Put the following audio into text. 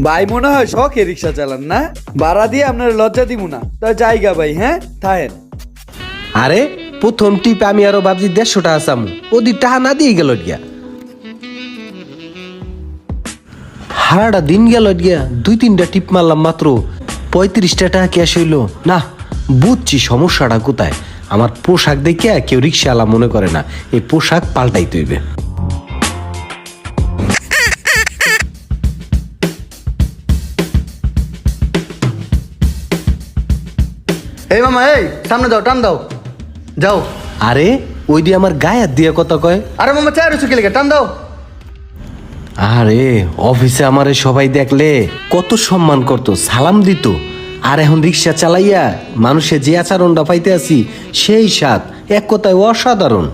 ভাই মনে হয় শখে রিক্সা চালান না? ভাড়া দিয়ে আপনার লজ্জা দিব না, তা জায়গা ভাই। হ্যাঁ থাকেন। আরে প্রথম টিপ আমি আরো ভাবছি 150 টাকা চামু, ওদি টাকা না দিয়ে গেল গিয়া। হারাটা দিন গেল গিয়া, 2-3টা টিপ মারলাম মাত্র 35 টাকা ক্যাশ হইলো না। বুঝছি সমস্যাটা কোথায়। আমার পোশাক দেখে কেউ রিক্সাওয়ালা মনে করে না, এই পোশাক পাল্টাইতে হইবে। এই মামা, এই সামনে দাও, টান দাও, যাও। আরে ওই দিয়ে আমার গায়ে হাত দিয়ে কথা কয়। আরে মামা, চায়ের চুকি লেগে টান দাও। আরে অফিসে আমারে সবাই দেখলে কত সম্মান করতো, সালাম দিত। আর এখন রিক্সা চালাইয়া মানুষের যে আচরণটা পাইতে আছি সেই স্বাদ এক কথায় অসাধারণ।